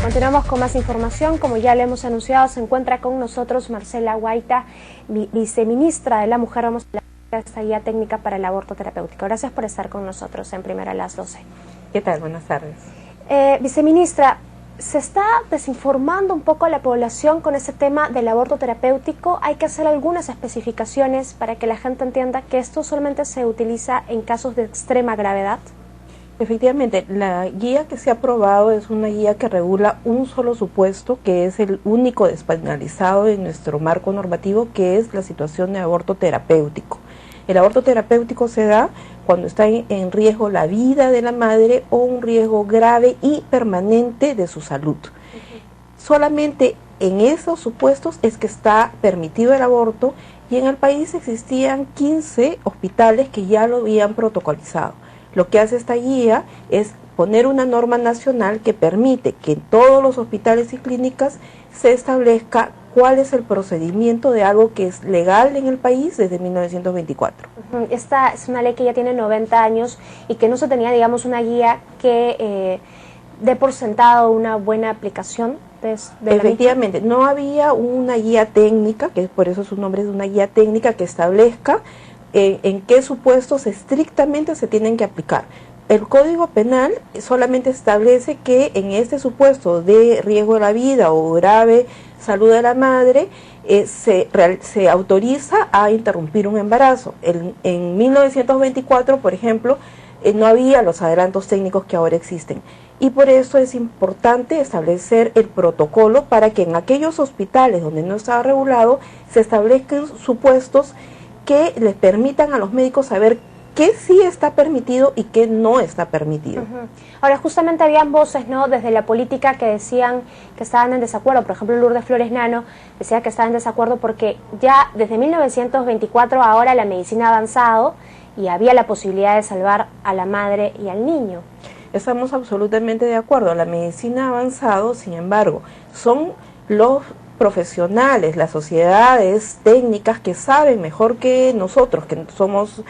Continuamos con más información. Como ya le hemos anunciado, se encuentra con nosotros Marcela Guaita, viceministra de la Mujer. Vamos a hablar de esta guía técnica para el aborto terapéutico. Gracias por estar con nosotros en Primera a las 12. ¿Qué tal? Buenas tardes. Viceministra, ¿se está desinformando un poco a la población con ese tema del aborto terapéutico? Hay que hacer algunas especificaciones para que la gente entienda que esto solamente se utiliza en casos de extrema gravedad. Efectivamente, la guía que se ha aprobado es una guía que regula un solo supuesto, que es el único despenalizado en nuestro marco normativo, que es la situación de aborto terapéutico. El aborto terapéutico se da cuando está en riesgo la vida de la madre o un riesgo grave y permanente de su salud. Solamente en esos supuestos es que está permitido el aborto, y en el país existían 15 hospitales que ya lo habían protocolizado. Lo que hace esta guía es poner una norma nacional que permite que en todos los hospitales y clínicas se establezca cuál es el procedimiento de algo que es legal en el país desde 1924. Esta es una ley que ya tiene 90 años y que no se tenía, digamos, una guía que dé por sentado una buena aplicación. Efectivamente, no había una guía técnica, que por eso su nombre es una guía técnica, que establezca en qué supuestos estrictamente se tienen que aplicar. El Código Penal solamente establece que en este supuesto de riesgo de la vida o grave salud de la madre se autoriza a interrumpir un embarazo. En 1924, por ejemplo, no había los adelantos técnicos que ahora existen, y por eso es importante establecer el protocolo para que en aquellos hospitales donde no estaba regulado se establezcan supuestos que les permitan a los médicos saber qué sí está permitido y qué no está permitido. Ahora, justamente habían voces, ¿no?, desde la política que decían que estaban en desacuerdo. Por ejemplo, Lourdes Flores Nano decía que estaba en desacuerdo porque ya desde 1924 ahora la medicina ha avanzado y había la posibilidad de salvar a la madre y al niño. Estamos absolutamente de acuerdo, la medicina ha avanzado, sin embargo, son los profesionales, las sociedades técnicas que saben mejor que nosotros, que somos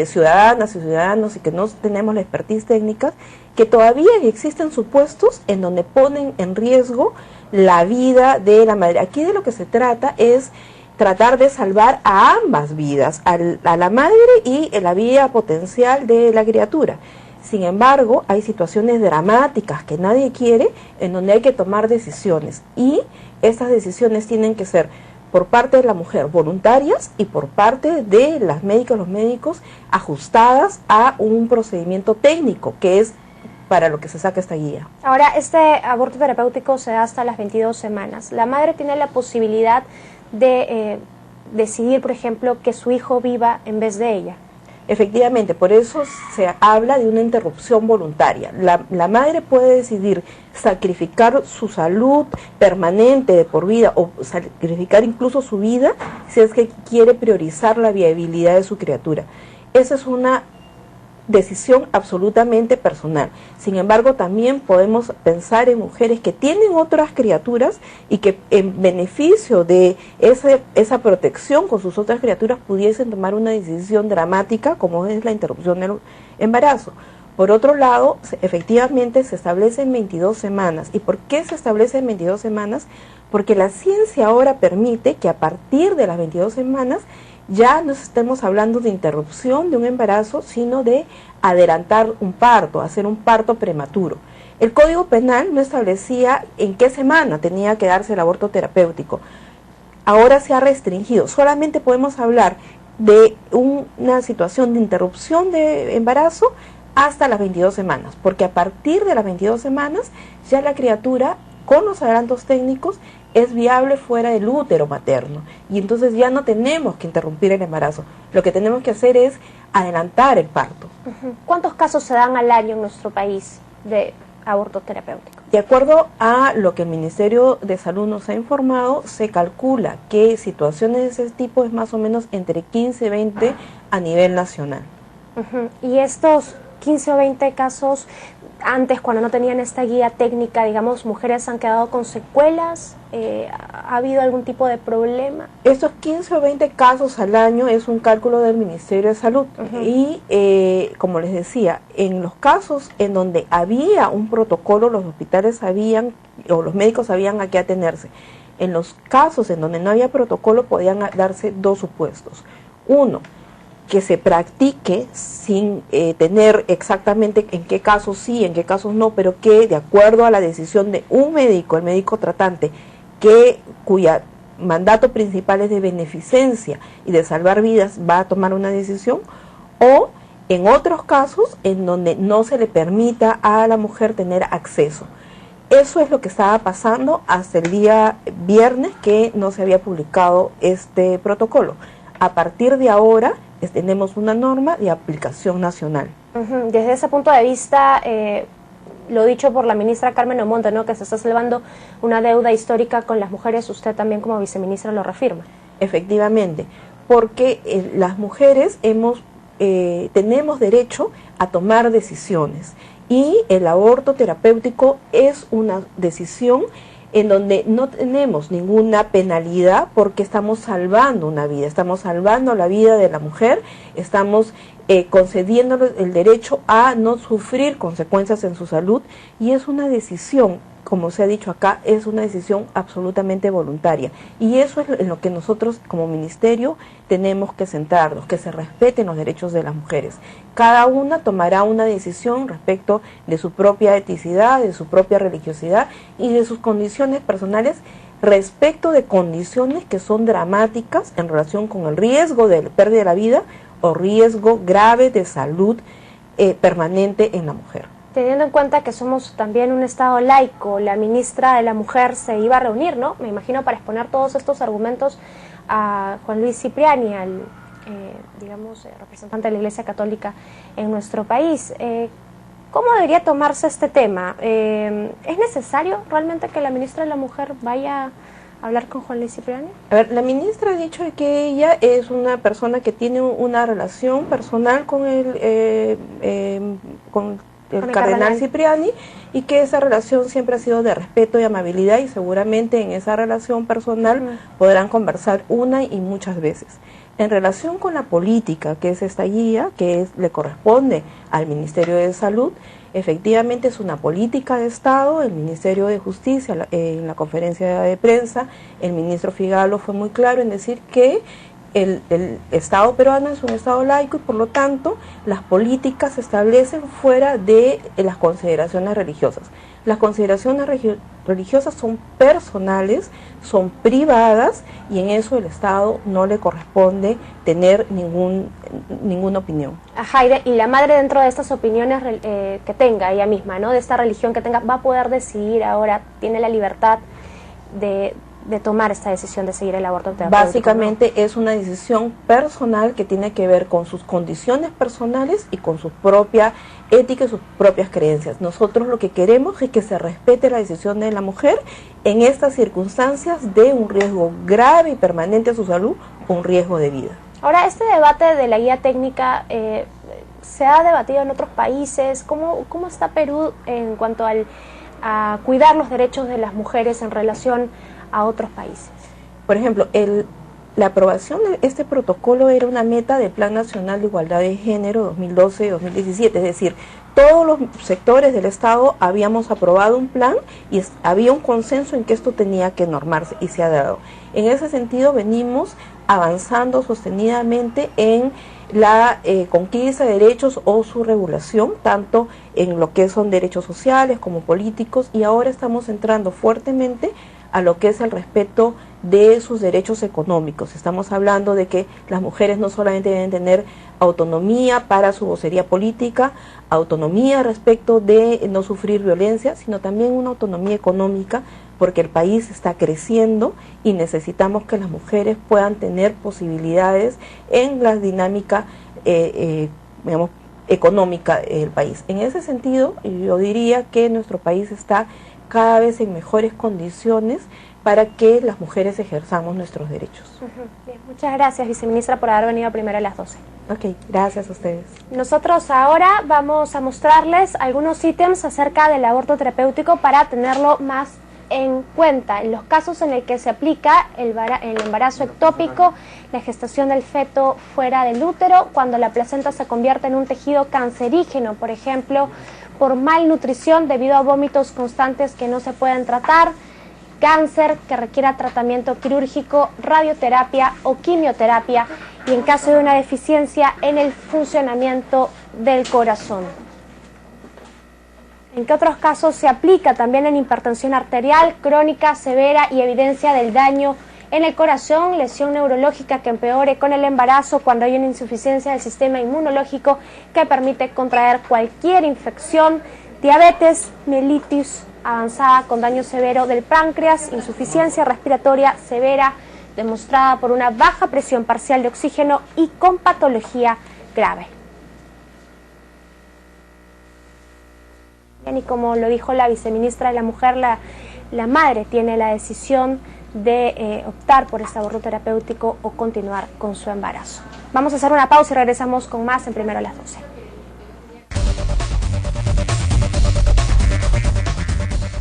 ciudadanas y ciudadanos y que no tenemos la expertise técnica, que todavía existen supuestos en donde ponen en riesgo la vida de la madre. Aquí de lo que se trata es tratar de salvar a ambas vidas, a la madre y la vida potencial de la criatura. Sin embargo, hay situaciones dramáticas que nadie quiere, en donde hay que tomar decisiones, y estas decisiones tienen que ser por parte de la mujer voluntarias y por parte de las médicas, los médicos, ajustadas a un procedimiento técnico, que es para lo que se saca esta guía. Ahora, este aborto terapéutico se da hasta las 22 semanas. La madre tiene la posibilidad de decidir, por ejemplo, que su hijo viva en vez de ella. Efectivamente, por eso se habla de una interrupción voluntaria. La madre puede decidir sacrificar su salud permanente de por vida o sacrificar incluso su vida si es que quiere priorizar la viabilidad de su criatura. Esa es una decisión absolutamente personal. Sin embargo, también podemos pensar en mujeres que tienen otras criaturas y que en beneficio de esa protección con sus otras criaturas pudiesen tomar una decisión dramática como es la interrupción del embarazo. Por otro lado, efectivamente se establece en 22 semanas. ¿Y por qué se establece en 22 semanas? Porque la ciencia ahora permite que a partir de las 22 semanas ya no estemos hablando de interrupción de un embarazo, sino de adelantar un parto, hacer un parto prematuro. El Código Penal no establecía en qué semana tenía que darse el aborto terapéutico. Ahora se ha restringido. Solamente podemos hablar de una situación de interrupción de embarazo hasta las 22 semanas, porque a partir de las 22 semanas ya la criatura, con los adelantos técnicos, es viable fuera del útero materno, y entonces ya no tenemos que interrumpir el embarazo. Lo que tenemos que hacer es adelantar el parto. ¿Cuántos casos se dan al año en nuestro país de aborto terapéutico? De acuerdo a lo que el Ministerio de Salud nos ha informado, se calcula que situaciones de ese tipo es más o menos entre 15 y 20 a nivel nacional. ¿Y estos 15 o 20 casos antes, cuando no tenían esta guía técnica, digamos, mujeres han quedado con secuelas? ¿Ha habido algún tipo de problema? Estos 15 o 20 casos al año es un cálculo del Ministerio de Salud. Y como les decía, en los casos en donde había un protocolo, los hospitales sabían o los médicos sabían a qué atenerse. En los casos en donde no había protocolo podían darse dos supuestos. Uno, que se practique sin tener exactamente en qué casos sí, en qué casos no, pero que de acuerdo a la decisión de un médico, el médico tratante, cuya mandato principal es de beneficencia y de salvar vidas, va a tomar una decisión, o en otros casos en donde no se le permita a la mujer tener acceso. Eso es lo que estaba pasando hasta el día viernes, que no se había publicado este protocolo. A partir de ahora tenemos una norma de aplicación nacional. Desde ese punto de vista, lo dicho por la ministra Carmen Omonte, ¿no?, que se está salvando una deuda histórica con las mujeres, usted también como viceministra lo reafirma. Efectivamente, porque las mujeres tenemos derecho a tomar decisiones, y el aborto terapéutico es una decisión en donde no tenemos ninguna penalidad, porque estamos salvando una vida, estamos salvando la vida de la mujer, estamos concediéndole el derecho a no sufrir consecuencias en su salud, y es una decisión, como se ha dicho acá, es una decisión absolutamente voluntaria, y eso es en lo que nosotros como ministerio tenemos que centrarnos, que se respeten los derechos de las mujeres. Cada una tomará una decisión respecto de su propia eticidad, de su propia religiosidad y de sus condiciones personales, respecto de condiciones que son dramáticas en relación con el riesgo de pérdida de la vida o riesgo grave de salud permanente en la mujer. Teniendo en cuenta que somos también un Estado laico, la ministra de la Mujer se iba a reunir, ¿no?, me imagino, para exponer todos estos argumentos a Juan Luis Cipriani, al representante de la Iglesia Católica en nuestro país. ¿Cómo debería tomarse este tema? ¿Es necesario realmente que la ministra de la Mujer vaya a hablar con Juan Luis Cipriani? A ver, la ministra ha dicho que ella es una persona que tiene una relación personal con el cardenal Cipriani, y que esa relación siempre ha sido de respeto y amabilidad, y seguramente en esa relación personal podrán conversar una y muchas veces. En relación con la política, que es esta guía, le corresponde al Ministerio de Salud, efectivamente es una política de Estado. El Ministerio de Justicia, en la conferencia de prensa, el ministro Figalo fue muy claro en decir que el Estado peruano es un Estado laico, y por lo tanto las políticas se establecen fuera de las consideraciones religiosas. Las consideraciones religiosas son personales, son privadas, y en eso el Estado no le corresponde tener ninguna opinión. Ajá, y la madre, dentro de estas opiniones que tenga ella misma, ¿no?, de esta religión que tenga, va a poder decidir ahora, tiene la libertad de tomar esta decisión de seguir el aborto terapéutico. Básicamente, ¿no?, es una decisión personal que tiene que ver con sus condiciones personales y con su propia ética y sus propias creencias. Nosotros lo que queremos es que se respete la decisión de la mujer en estas circunstancias de un riesgo grave y permanente a su salud, un riesgo de vida. Ahora, este debate de la guía técnica se ha debatido en otros países. ¿Cómo está Perú en cuanto a cuidar los derechos de las mujeres en relación a otros países? Por ejemplo, la aprobación de este protocolo era una meta del Plan Nacional de Igualdad de Género 2012-2017, es decir, todos los sectores del Estado habíamos aprobado un plan y había un consenso en que esto tenía que normarse, y se ha dado. En ese sentido venimos avanzando sostenidamente en la conquista de derechos o su regulación, tanto en lo que son derechos sociales como políticos, y ahora estamos entrando fuertemente a lo que es el respeto de sus derechos económicos. Estamos hablando de que las mujeres no solamente deben tener autonomía para su vocería política, autonomía respecto de no sufrir violencia, sino también una autonomía económica, porque el país está creciendo y necesitamos que las mujeres puedan tener posibilidades en la dinámica económica del país. En ese sentido, yo diría que nuestro país está cada vez en mejores condiciones para que las mujeres ejerzamos nuestros derechos. Bien, muchas gracias, viceministra, por haber venido primero a las 12. Ok, gracias a ustedes. Nosotros ahora vamos a mostrarles algunos ítems acerca del aborto terapéutico para tenerlo más en cuenta. En los casos en el que se aplica el embarazo ectópico, la gestación del feto fuera del útero, cuando la placenta se convierte en un tejido cancerígeno, por ejemplo, por malnutrición debido a vómitos constantes que no se pueden tratar, cáncer que requiera tratamiento quirúrgico, radioterapia o quimioterapia, y en caso de una deficiencia en el funcionamiento del corazón. ¿En qué otros casos se aplica? También en hipertensión arterial crónica, severa y evidencia del daño en el corazón, lesión neurológica que empeore con el embarazo cuando hay una insuficiencia del sistema inmunológico que permite contraer cualquier infección, diabetes, mielitis avanzada con daño severo del páncreas, insuficiencia respiratoria severa demostrada por una baja presión parcial de oxígeno y con patología grave. Bien, y como lo dijo la viceministra de la Mujer, la madre tiene la decisión de optar por este aborto terapéutico o continuar con su embarazo. Vamos a hacer una pausa y regresamos con más en Primero a las 12.